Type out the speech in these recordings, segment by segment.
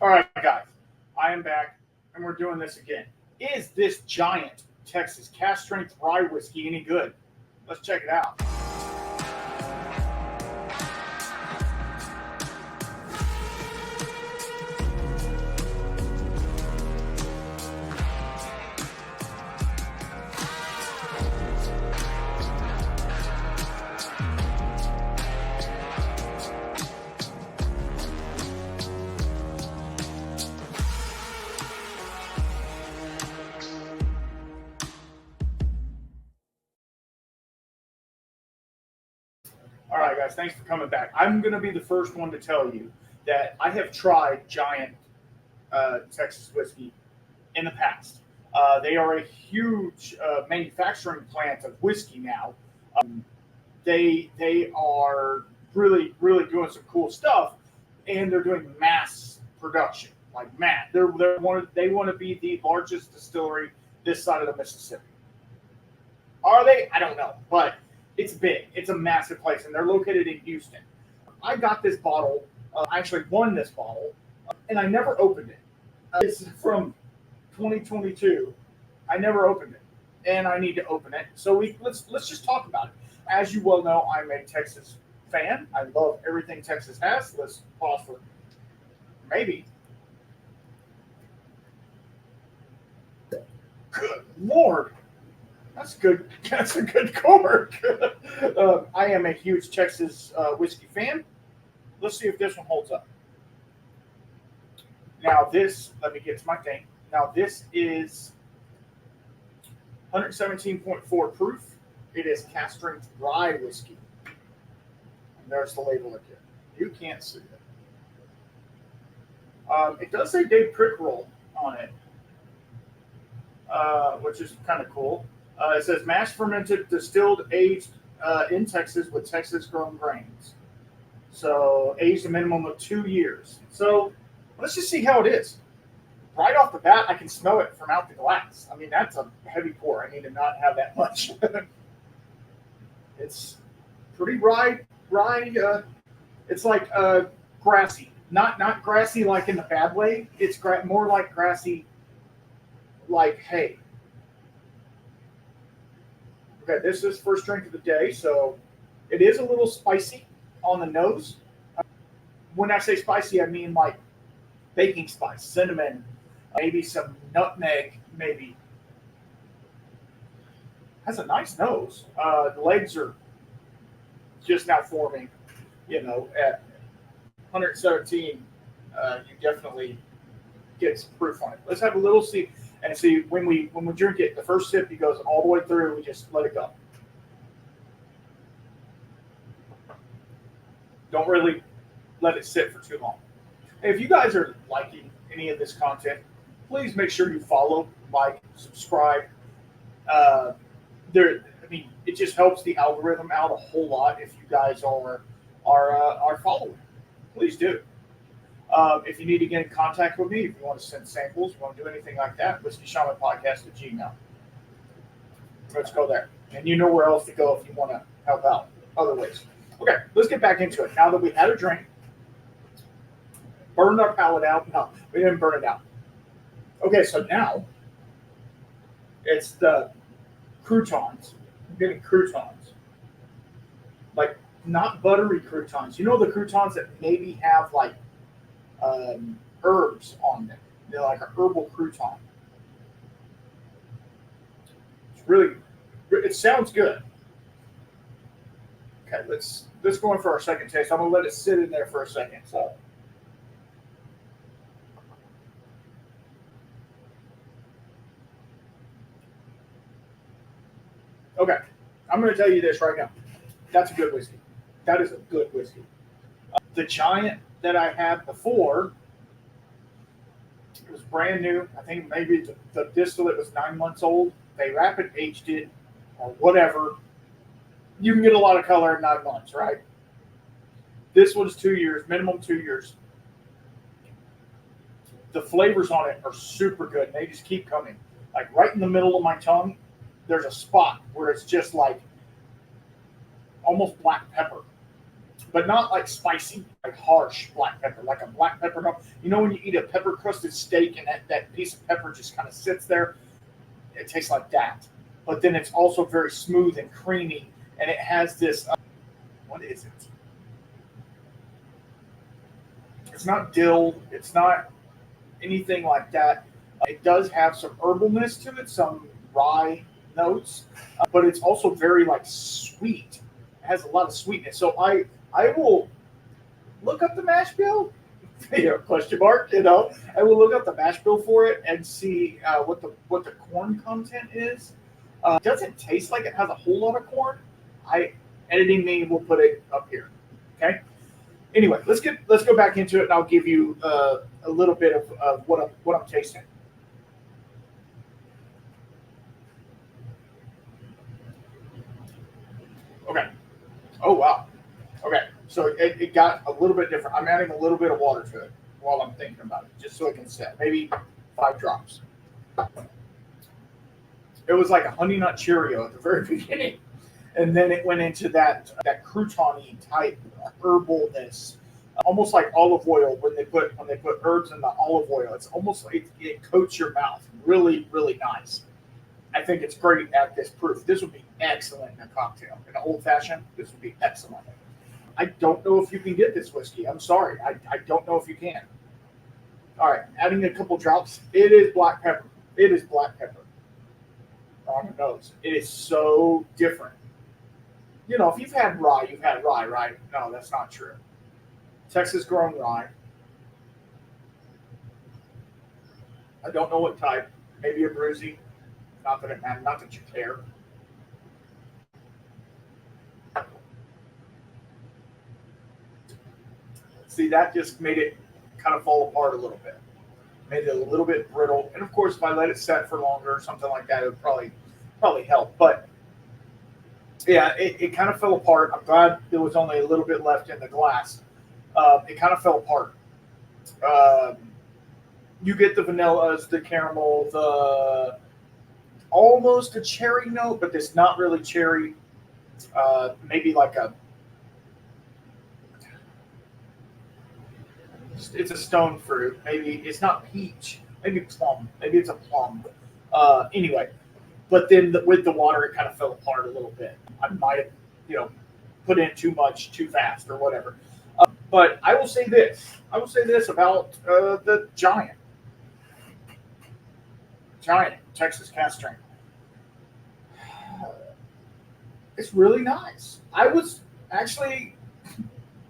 All right, guys, I am back, and we're doing this again. Is this giant Texas cask strength rye whiskey any good? Let's check it out. All right, guys, thanks for coming back. I'm going to be the first one to tell you that I have tried giant Texas whiskey in the past. They are a huge manufacturing plant of whiskey now. They are really doing some cool stuff, and they're doing mass production, like mass. They want to be the largest distillery this side of the Mississippi. Are they? I don't know, but it's big. It's a massive place, and they're located in Houston. I got this bottle. I actually won this bottle, and I never opened it. It's from 2022. I never opened it, and I need to open it. So let's just talk about it. As you well know, I'm a Texas fan. I love everything Texas has. Let's pause for maybe. Good Lord. That's good. That's a good cork. I am a huge Texas whiskey fan. Let's see if this one holds up. Now this, let me get to my thing. Now this is 117.4 proof. It is cask strength rye whiskey. And there's the label again. You can't see it. It does say Dave Prickroll on it, which is kind of cool. It says mash fermented, distilled, aged in Texas with Texas grown grains. So aged a minimum of 2 years. So let's just see how it is. Right off the bat, I can smell it from out the glass. I mean, that's a heavy pour. I need to not have that much. It's pretty rye. It's like grassy. Not grassy like in the bad way. It's more like grassy, like hay. Okay, this is first drink of the day, so it is a little spicy on the nose. When I say spicy, I mean like baking spice, cinnamon, maybe some nutmeg, maybe. Has a nice nose. The legs are just now forming. At 117, you definitely get some proof on it. Let's have a little sip. And see, when we drink it, the first sip, it goes all the way through. We just let it go. Don't really let it sit for too long. Hey, if you guys are liking any of this content, please make sure you follow, like, subscribe. It just helps the algorithm out a whole lot if you guys are following. Please do. If you need to get in contact with me, if you want to send samples, you want to do anything like that, whiskeyShamanPodcast@gmail. Let's go there. And you know where else to go if you want to help out other ways. Okay, let's get back into it. Now that we had a drink, burned our palate out. No, we didn't burn it out. Okay, so now it's the croutons. I'm getting croutons. Like, not buttery croutons. You know the croutons that maybe have, like, herbs on them. They're like a herbal crouton. It sounds good. Okay, let's go in for our second taste. I'm gonna let it sit in there for a second. So, okay, I'm gonna tell you this right now. That's a good whiskey. That is a good whiskey. The Giant that I had before, it was brand new. I think maybe the distillate was 9 months old. They rapid aged it or whatever. You can get a lot of color in 9 months, right? This one's 2 years, minimum 2 years. The flavors on it are super good, and they just keep coming. Like right in the middle of my tongue, there's a spot where it's just like almost black pepper. but not like spicy, like harsh black pepper, like a black pepper. You know when you eat a pepper crusted steak and that piece of pepper just kind of sits there? It tastes like that. But then it's also very smooth and creamy, and it has this. What is it? It's not dill. It's not anything like that. It does have some herbalness to it, some rye notes, but it's also very like sweet. It has a lot of sweetness. So I will look up the mash bill. Question mark. I will look up the mash bill for it and see what the corn content is. It doesn't taste like it has a whole lot of corn. Editing me will put it up here. Okay. Anyway, let's go back into it, and I'll give you a little bit of what I'm tasting. Okay. Oh wow. Okay. So it got a little bit different. I'm adding a little bit of water to it while I'm thinking about it, just so it can set. Maybe 5 drops. It was like a honey nut Cheerio at the very beginning, and then it went into that crouton-y type herbalness, almost like olive oil when they put herbs in the olive oil. It's almost like it coats your mouth. Really, really nice. I think it's great at this proof. This would be excellent in a cocktail. In an old fashioned, this would be excellent. I don't know if you can get this whiskey. I'm sorry. I don't know if you can. All right, adding a couple drops. It is black pepper. It is black pepper on the nose. It is so different. If you've had rye, you've had rye, right? No, that's not true. Texas grown rye. I don't know what type. Maybe a bruisey. Not that it matters. Not that you care. See, that just made it kind of fall apart a little bit. Made it a little bit brittle. And of course, if I let it set for longer or something like that, it would probably help. But yeah, it kind of fell apart. I'm glad there was only a little bit left in the glass. It kind of fell apart. You get the vanillas, the caramel, the almost a cherry note, but it's not really cherry. Maybe like it's a stone fruit. Maybe it's not peach. Maybe plum. Maybe it's a plum. Anyway, but then with the water, it kind of fell apart a little bit. I might have, put in too much too fast or whatever. But I will say this. About the Giant Texas Cask Strength. It's really nice. I was actually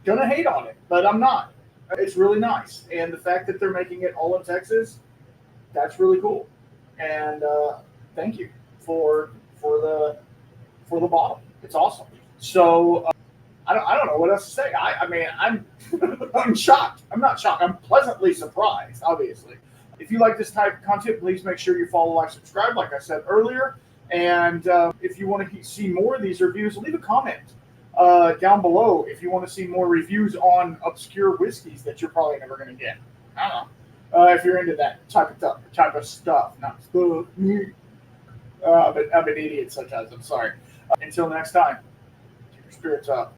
gonna hate on it, but I'm not. It's really nice, and the fact that they're making it all in Texas, that's really cool. And thank you for the bottle. It's awesome. So I don't know what else to say. I mean I'm I'm shocked. I'm not shocked. I'm pleasantly surprised. Obviously, if you like this type of content, please make sure you follow, like, subscribe, like I said earlier. And if you want to see more of these reviews, leave a comment down below if you want to see more reviews on obscure whiskeys that you're probably never going to get. I don't know. If you're into that type of stuff. Not stuff. But I'm an idiot sometimes. I'm sorry. Until next time, keep your spirits up.